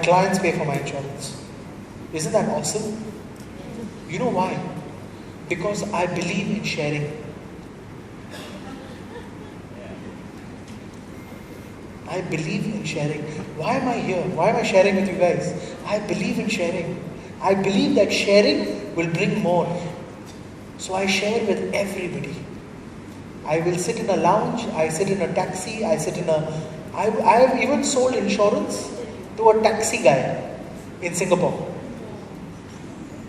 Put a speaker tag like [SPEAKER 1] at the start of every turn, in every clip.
[SPEAKER 1] clients pay for my insurance. Isn't that awesome? You know why? Because I believe in sharing. I believe in sharing. Why am I here? Why am I sharing with you guys? I believe in sharing. I believe that sharing will bring more. So I share with everybody. I will sit in a lounge, I sit in a taxi, I have even sold insurance to a taxi guy in Singapore.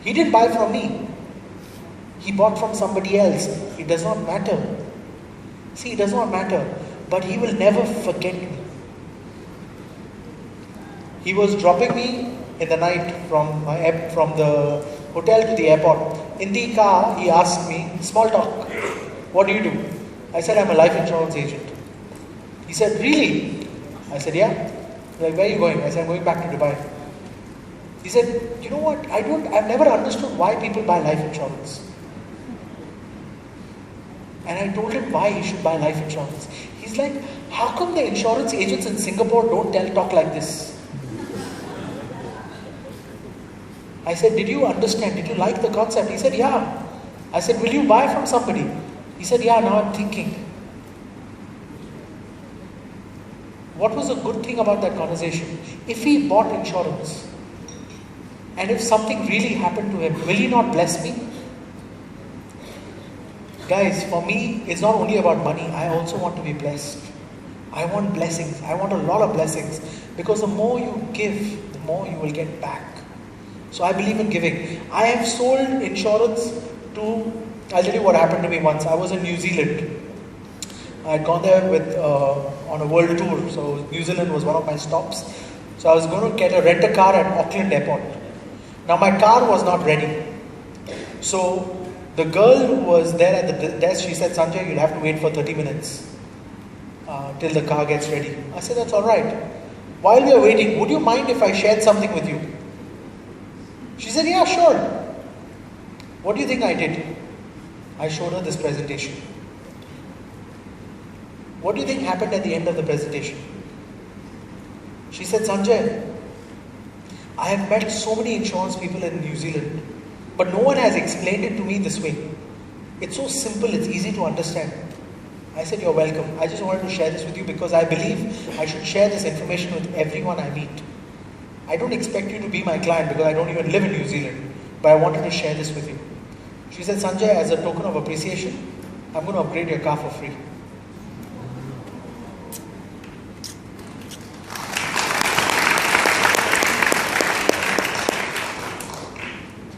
[SPEAKER 1] He didn't buy from me. He bought from somebody else. It does not matter. See, it does not matter. But he will never forget me. He was dropping me in the night from the hotel to the airport. In the car, he asked me, small talk, what do you do? I said, I'm a life insurance agent. He said, really? I said, yeah. Like, where are you going? I said, I'm going back to Dubai. He said, you know what? I've never understood why people buy life insurance. And I told him why he should buy life insurance. He's like, how come the insurance agents in Singapore don't talk like this? I said, did you understand? Did you like the concept? He said, yeah. I said, will you buy from somebody? He said, yeah, now I'm thinking. What was a good thing about that conversation? If he bought insurance, and if something really happened to him, will he not bless me? Guys, for me, it's not only about money. I also want to be blessed. I want blessings. I want a lot of blessings. Because the more you give, the more you will get back. So I believe in giving. I have sold insurance to, I'll tell you what happened to me once. I was in New Zealand. I had gone there on a world tour. So New Zealand was one of my stops. So I was going to rent a car at Auckland Airport. Now my car was not ready. So the girl who was there at the desk, she said, Sanjay, you'll have to wait for 30 minutes till the car gets ready. I said, that's alright. While we are waiting, would you mind if I shared something with you? She said, yeah, sure. What do you think I did? I showed her this presentation. What do you think happened at the end of the presentation? She said, Sanjay, I have met so many insurance people in New Zealand, but no one has explained it to me this way. It's so simple, it's easy to understand. I said, you're welcome. I just wanted to share this with you because I believe I should share this information with everyone I meet. I don't expect you to be my client because I don't even live in New Zealand, but I wanted to share this with you. She said, Sanjay, as a token of appreciation, I'm going to upgrade your car for free.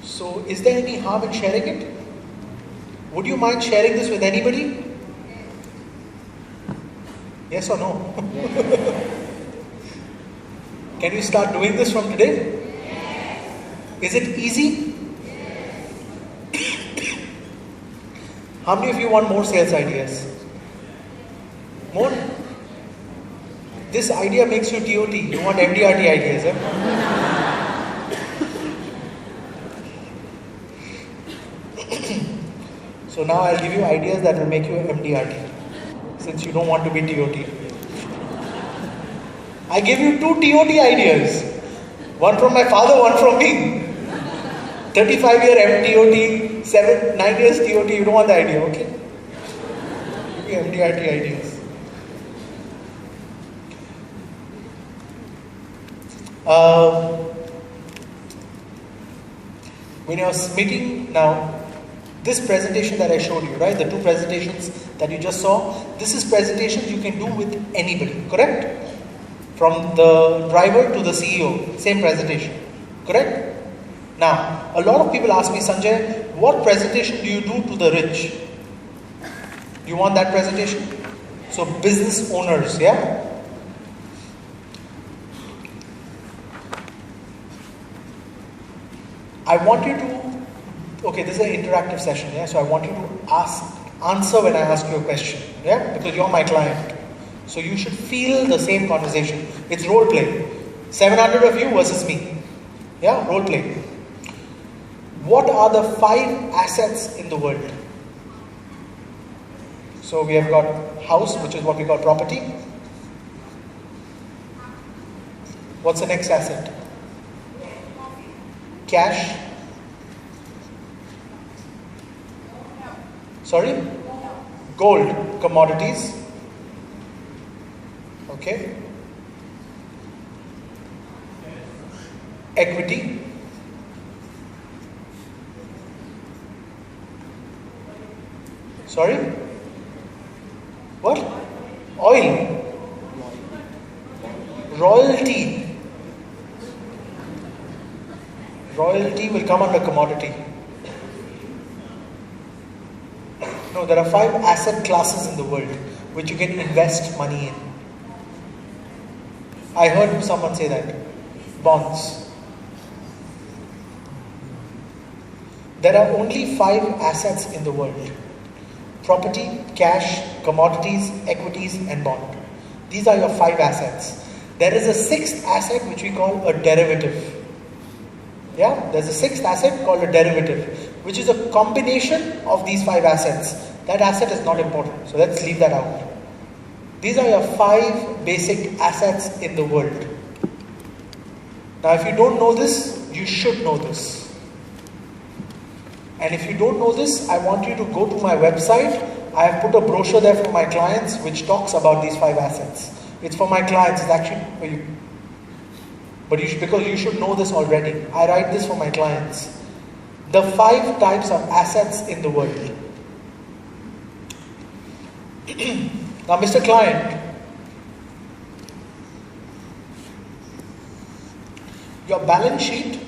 [SPEAKER 1] So, is there any harm in sharing it? Would you mind sharing this with anybody? Yes or no? Can you start doing this from today? Yes. Is it easy? Yes. How many of you want more sales ideas? More? This idea makes you TOT. You want MDRT ideas, eh? So now I'll give you ideas that will make you MDRT, since you don't want to be TOT. I gave you 2 TOT ideas. One from my father, one from me. 35-year MTOT, 9 years TOT, you don't want the idea, okay? Give you MDRT ideas. When you're submitting now, this presentation that I showed you, right? The 2 presentations that you just saw, this is presentations you can do with anybody, correct? From the driver to the CEO, same presentation, correct? Now, a lot of people ask me, Sanjay, what presentation do you do to the rich? You want that presentation? So business owners, yeah? I want you to, okay, this is an interactive session, yeah? So I want you to answer when I ask you a question, yeah? Because you're my client. So you should feel the same conversation. It's role play. 700 of you versus me. Yeah, role play. What are the 5 assets in the world? So we have got house, which is what we call property. What's the next asset? cash. Sorry? Gold, commodities. Okay. Equity. Sorry? What? Oil. Royalty. Royalty will come under commodity. No, there are 5 asset classes in the world which you can invest money in. I heard someone say that. Bonds. There are only 5 assets in the world. Property, cash, commodities, equities and bond. These are your 5 assets. There is a 6th asset which we call a derivative. Yeah, there's a 6th asset called a derivative, which is a combination of these 5 assets. That asset is not important, so let's leave that out. These are your 5 basic assets in the world. Now if you don't know this, you should know this. And if you don't know this, I want you to go to my website. I have put a brochure there for my clients which talks about these 5 assets. It's for my clients, it's actually for you. But because you should know this already. I write this for my clients. The 5 types of assets in the world. Now, Mr. Client, your balance sheet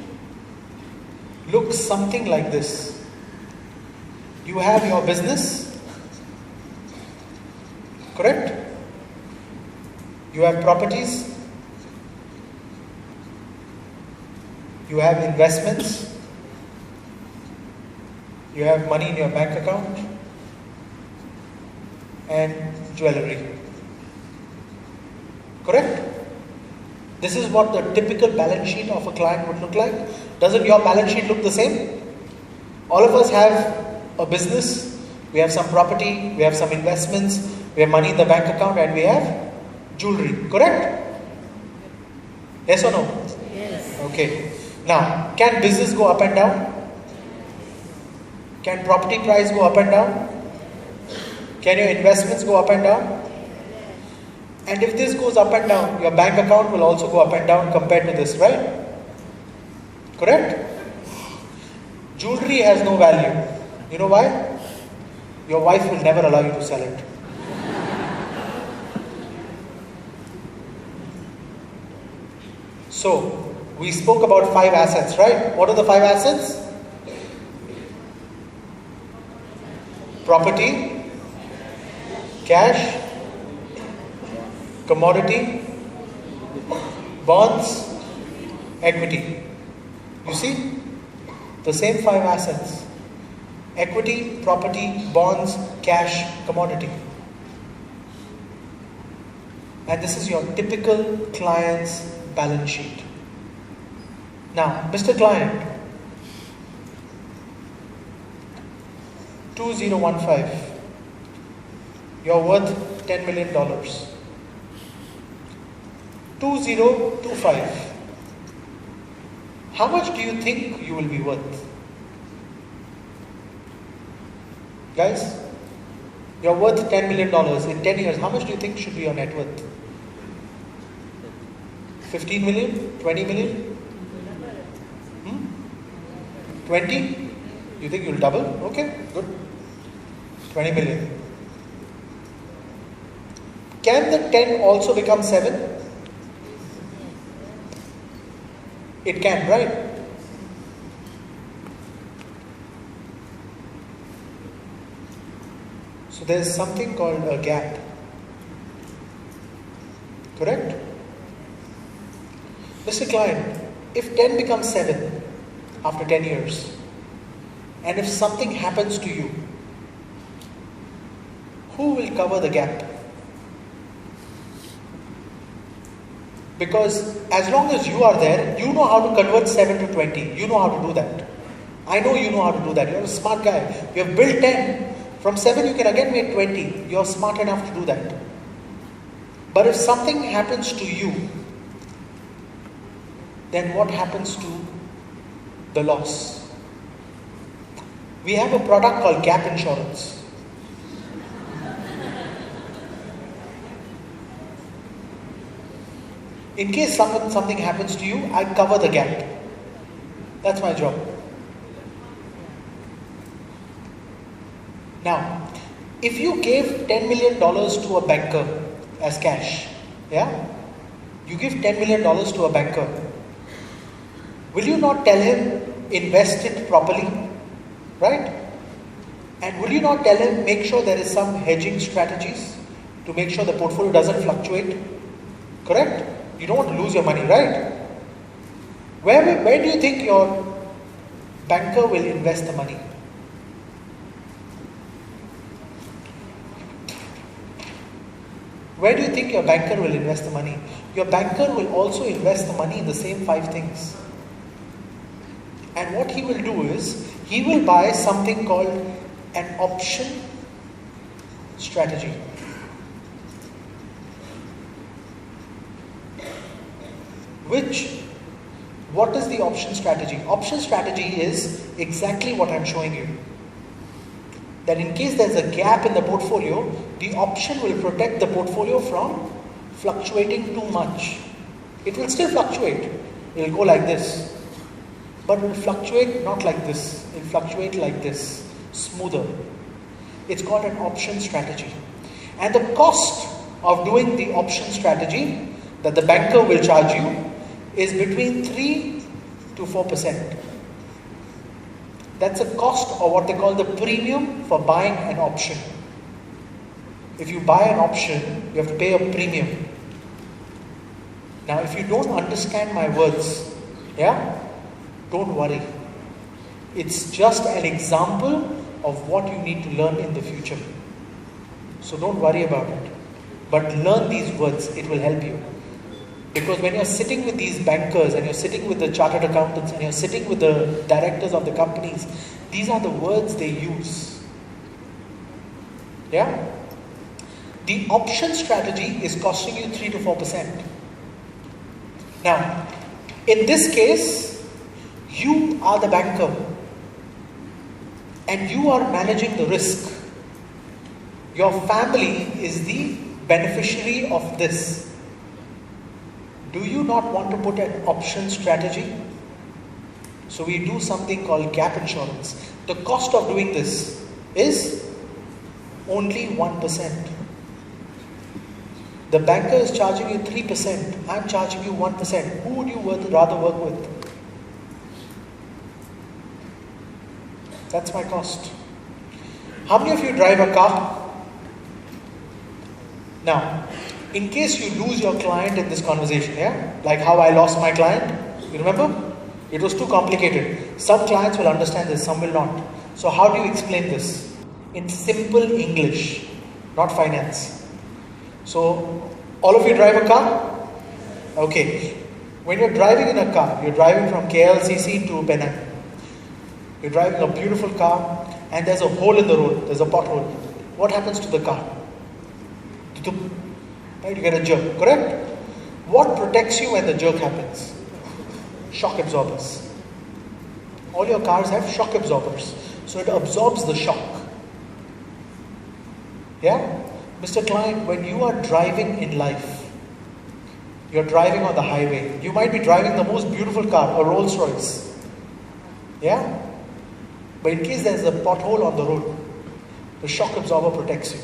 [SPEAKER 1] looks something like this. You have your business, correct? You have properties. You have investments. You have money in your bank account. And jewelry. Correct? This is what the typical balance sheet of a client would look like. Doesn't your balance sheet look the same? All of us have a business, we have some property, we have some investments, we have money in the bank account and we have jewelry. Correct? Yes or no?
[SPEAKER 2] Yes.
[SPEAKER 1] Okay. Now, can business go up and down? Can property price go up and down? Can your investments go up and down? And if this goes up and down, your bank account will also go up and down compared to this, right? Correct? Jewelry has no value. You know why? Your wife will never allow you to sell it. So, we spoke about 5 assets, right? What are the 5 assets? Property, cash, commodity, bonds, equity. You see? The same 5 assets. Equity, property, bonds, cash, commodity. And this is your typical client's balance sheet. Now, Mr. Client, 2015, you're worth $10 million. 2025, how much do you think you will be worth? Guys, you're worth $10 million. In 10 years, how much do you think should be your net worth? 15 million? 20 million? 20? You think you'll double? Okay, good. 20 million. Can the 10 also become 7? It can, right? So there is something called a gap. Correct? Mr. Client, if 10 becomes 7 after 10 years, and if something happens to you, who will cover the gap? Because as long as you are there, you know how to convert 7 to 20. You know how to do that. I know you know how to do that. You're a smart guy. You have built 10. From 7 you can again make 20. You're smart enough to do that. But if something happens to you, then what happens to the loss. We have a product called gap insurance. In case something happens to you, I cover the gap. That's my job. Now, if you gave $10 million to a banker as cash, yeah? You give $10 million to a banker. Will you not tell him, invest it properly? Right? And will you not tell him, make sure there is some hedging strategies to make sure the portfolio doesn't fluctuate? Correct? You don't want to lose your money, right? Where do you think your banker will invest the money? Where do you think your banker will invest the money? Your banker will also invest the money in the same 5 things. And what he will do is, he will buy something called an option strategy. What is the option strategy? Option strategy is exactly what I'm showing you. That in case there's a gap in the portfolio, the option will protect the portfolio from fluctuating too much. It will still fluctuate. It will go like this. But it will fluctuate not like this. It will fluctuate like this. Smoother. It's called an option strategy. And the cost of doing the option strategy that the banker will charge you is between 3 to 4%. That's a cost, or what they call the premium for buying an option. If you buy an option, you have to pay a premium. Now, if you don't understand my words, yeah, don't worry. It's just an example of what you need to learn in the future. So don't worry about it. But learn these words, it will help you. Because when you're sitting with these bankers and you're sitting with the chartered accountants and you're sitting with the directors of the companies, these are the words they use. Yeah? The option strategy is costing you 3 to 4%. Now, in this case, you are the banker and you are managing the risk. Your family is the beneficiary of this. Do you not want to put an option strategy? So we do something called gap insurance. The cost of doing this is only 1%. The banker is charging you 3%. I'm charging you 1%. Who would you rather work with? That's my cost. How many of you drive a car? Now, in case you lose your client in this conversation, yeah? Like how I lost my client, you remember? It was too complicated. Some clients will understand this, some will not. So how do you explain this? In simple English, not finance. So, all of you drive a car? Okay. When you're driving in a car, you're driving from KLCC to Penang. You're driving a beautiful car and there's a hole in the road, there's a pothole. What happens to the car? Right, you get a jerk, correct? What protects you when the jerk happens? Shock absorbers. All your cars have shock absorbers. So it absorbs the shock. Yeah? Mr. Client, when you are driving in life, you're driving on the highway. You might be driving the most beautiful car, a Rolls Royce. Yeah? But in case there's a pothole on the road, the shock absorber protects you.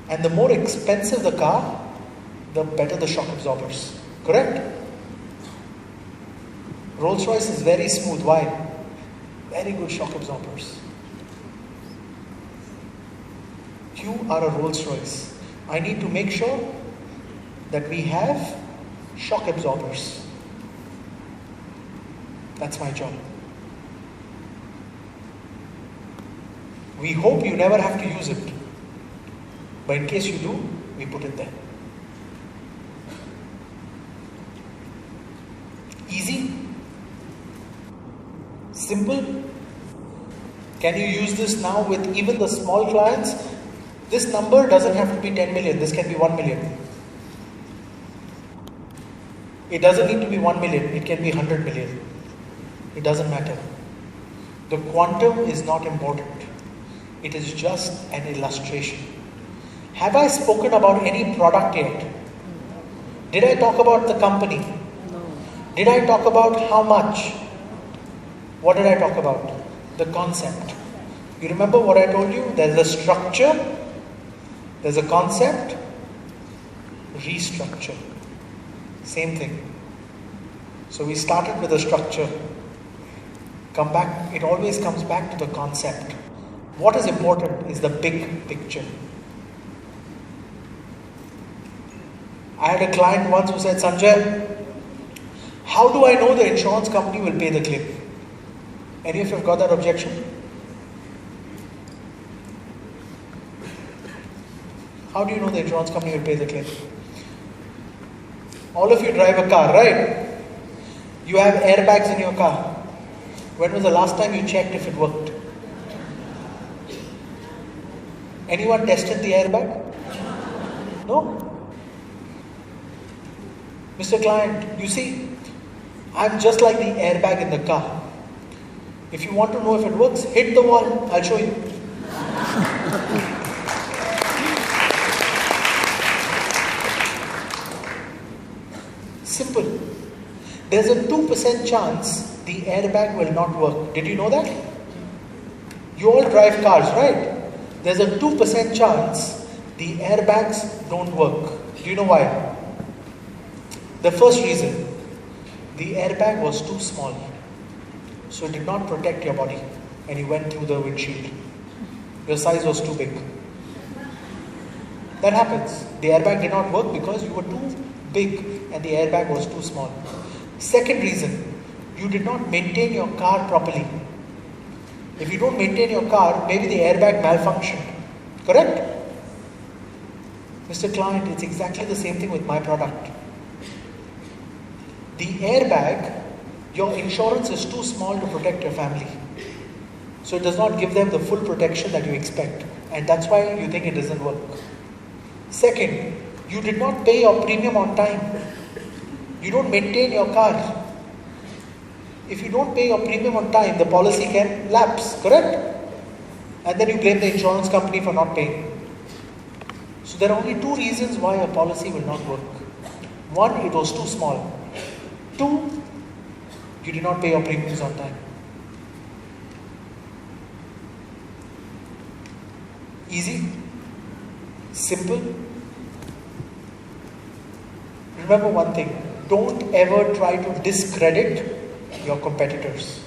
[SPEAKER 1] And the more expensive the car, the better the shock absorbers. Correct? Rolls Royce is very smooth. Why? Very good shock absorbers. You are a Rolls Royce. I need to make sure that we have shock absorbers. That's my job. We hope you never have to use it. But in case you do, we put it there. Easy? Simple? Can you use this now with even the small clients? This number doesn't have to be 10 million. This can be 1 million. It doesn't need to be 1 million, it can be 100 million. It doesn't matter. The quantum is not important. It is just an illustration. Have I spoken about any product yet? Did I talk about the company?
[SPEAKER 2] No.
[SPEAKER 1] Did I talk about how much? What did I talk about? The concept. You remember what I told you? There's a structure, there's a concept, restructure. Same thing. So we started with a structure. Come back, it always comes back to the concept. What is important is the big picture. I had a client once who said, Sanjay, how do I know the insurance company will pay the claim? Any of you have got that objection? How do you know the insurance company will pay the claim? All of you drive a car, right? You have airbags in your car. When was the last time you checked if it worked? Anyone tested the airbag? No? Mr. Client, you see, I'm just like the airbag in the car. If you want to know if it works, hit the wall, I'll show you. Simple. There's a 2% chance the airbag will not work. Did you know that? You all drive cars, right? There's a 2% chance the airbags don't work. Do you know why? The first reason, the airbag was too small. So it did not protect your body and you went through the windshield. Your size was too big. That happens. The airbag did not work because you were too big and the airbag was too small. Second reason, you did not maintain your car properly. If you don't maintain your car, maybe the airbag malfunctioned. Correct? Mr. Client, it's exactly the same thing with my product. The airbag, your insurance is too small to protect your family. So it does not give them the full protection that you expect. And that's why you think it doesn't work. Second, you did not pay your premium on time. You don't maintain your car. If you don't pay your premium on time, the policy can lapse, correct? And then you blame the insurance company for not paying. So there are only two reasons why a policy will not work. One, it was too small. Two, you did not pay your premiums on time. Easy? Simple? Remember one thing, don't ever try to discredit your competitors.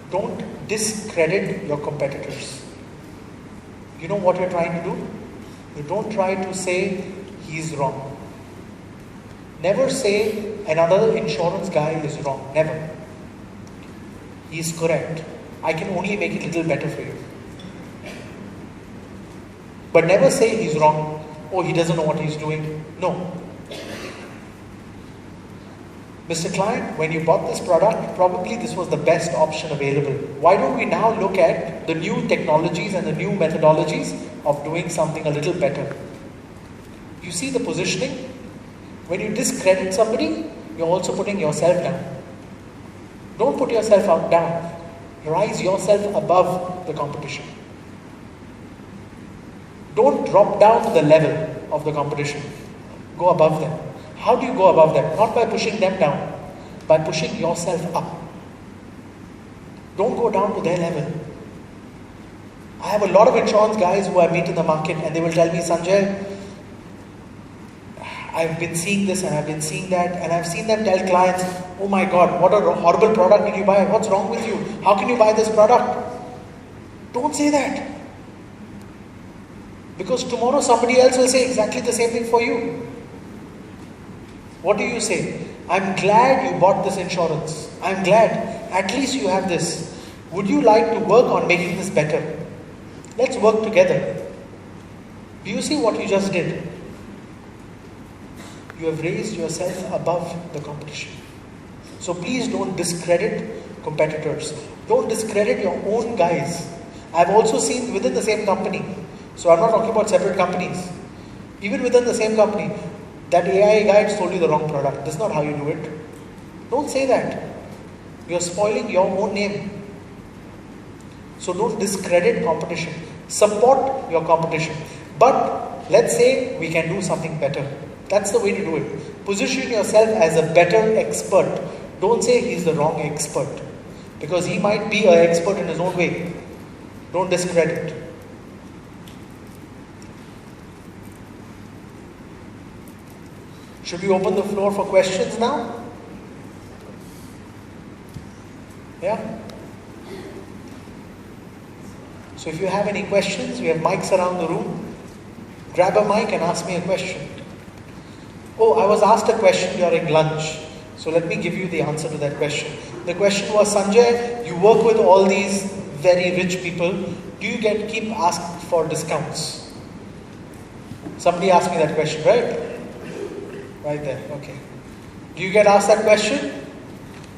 [SPEAKER 1] Don't discredit your competitors. You know what you're trying to do? You don't try to say he's wrong. Never say another insurance guy is wrong. Never. He's correct. I can only make it a little better for you. But never say he's wrong. Oh, he doesn't know what he's doing. No. Mr. Client, when you bought this product, probably this was the best option available. Why don't we now look at the new technologies and the new methodologies of doing something a little better? You see the positioning? When you discredit somebody, you're also putting yourself down. Don't put yourself out down. Rise yourself above the competition. Don't drop down to the level of the competition. Go above them. How do you go above them? Not by pushing them down, by pushing yourself up. Don't go down to their level. I have a lot of insurance guys who I meet in the market and they will tell me, Sanjay, I've been seeing this and I've been seeing that, and I've seen them tell clients, oh my God, what a horrible product did you buy? What's wrong with you? How can you buy this product? Don't say that. Because tomorrow somebody else will say exactly the same thing for you. What do you say? I'm glad you bought this insurance. I'm glad. At least you have this. Would you like to work on making this better? Let's work together. Do you see what you just did? You have raised yourself above the competition. So please don't discredit competitors. Don't discredit your own guys. I've also seen within the same company. So I'm not talking about separate companies. Even within the same company, That AI guide sold you the wrong product. This is not how you do it. Don't say that. You're spoiling your own name. So don't discredit competition. Support your competition. But let's say we can do something better. That's the way to do it. Position yourself as a better expert. Don't say he's the wrong expert. Because he might be an expert in his own way. Don't discredit. Should we open the floor for questions now? Yeah? So if you have any questions, we have mics around the room. Grab a mic and ask me a question. Oh, I was asked a question during lunch. So let me give you the answer to that question. The question was, Sanjay, you work with all these very rich people. Do you keep asked for discounts? Somebody asked me that question, right? Right there, okay. Do you get asked that question?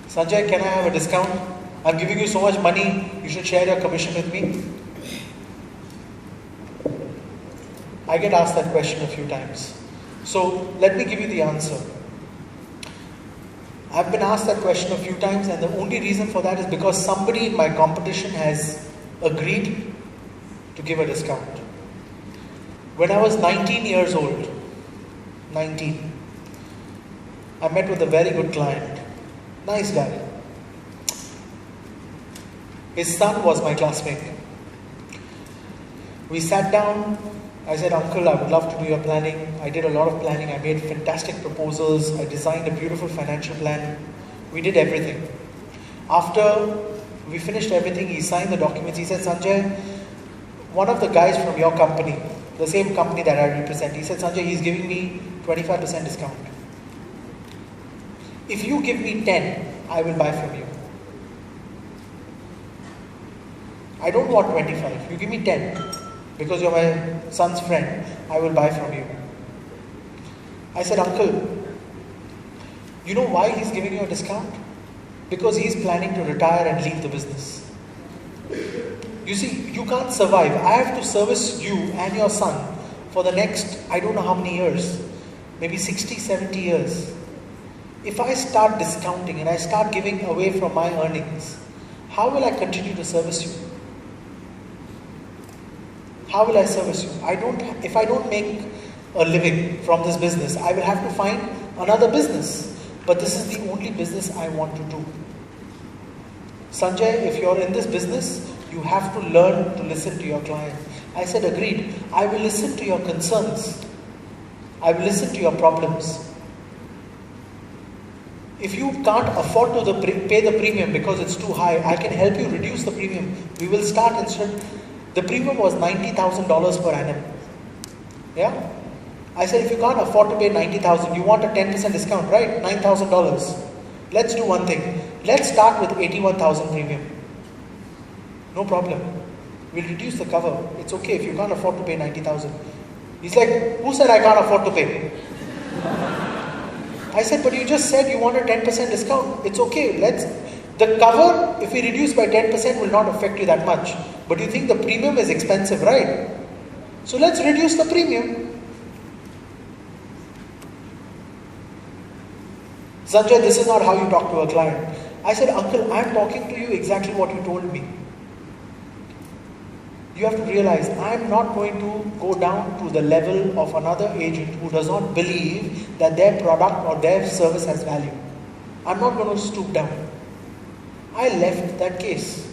[SPEAKER 1] Sanjay, can I have a discount? I'm giving you so much money, you should share your commission with me. I get asked that question a few times. So let me give you the answer. I've been asked that question a few times, and the only reason for that is because somebody in my competition has agreed to give a discount. When I was 19 years old, 19, I met with a very good client. Nice guy. His son was my classmate. We sat down. I said, Uncle, I would love to do your planning. I did a lot of planning. I made fantastic proposals. I designed a beautiful financial plan. We did everything. After we finished everything, he signed the documents. He said, Sanjay, one of the guys from your company, the same company that I represent, he said, Sanjay, he's giving me 25% discount. If you give me 10, I will buy from you. I don't want 25. You give me 10. Because you're my son's friend, I will buy from you. I said, Uncle, you know why he's giving you a discount? Because he's planning to retire and leave the business. You see, you can't survive. I have to service you and your son for the next, I don't know how many years, maybe 60, 70 years. If I start discounting and I start giving away from my earnings, how will I continue to service you? How will I service you? If I don't make a living from this business, I will have to find another business. But this is the only business I want to do. Sanjay, if you're in this business, you have to learn to listen to your client. I said, agreed. I will listen to your concerns. I will listen to your problems. If you can't afford to pay the premium because it's too high, I can help you reduce the premium. We will start instead. The premium was $90,000 per annum. Yeah? I said, if you can't afford to pay $90,000, you want a 10% discount, right? $9,000. Let's do one thing. Let's start with $81,000 premium. No problem. We'll reduce the cover. It's okay if you can't afford to pay $90,000. He's like, who said I can't afford to pay? I said, but you just said you want a 10% discount. It's okay. The cover, if we reduce by 10%, will not affect you that much. But you think the premium is expensive, right? So let's reduce the premium. Sanjay, this is not how you talk to a client. I said, Uncle, I'm talking to you exactly what you told me. You have to realize, I'm not going to go down to the level of another agent who does not believe that their product or their service has value. I'm not going to stoop down. I left that case.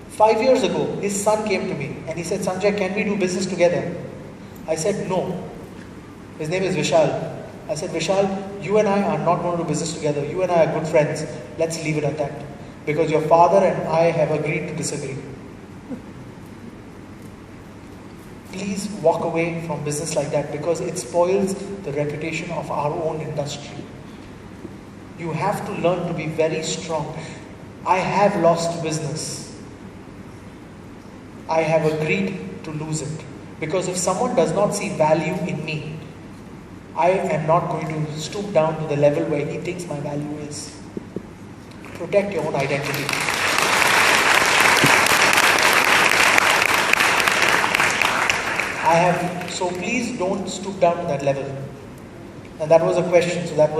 [SPEAKER 1] 5 years ago, his son came to me and he said, Sanjay, can we do business together? I said, no. His name is Vishal. I said, Vishal, you and I are not going to do business together. You and I are good friends. Let's leave it at that. Because your father and I have agreed to disagree. Please walk away from business like that because it spoils the reputation of our own industry. You have to learn to be very strong. I have lost business. I have agreed to lose it. Because if someone does not see value in me, I am not going to stoop down to the level where he thinks my value is. Protect your own identity. So please don't stoop down to that level. And that was a question. So that was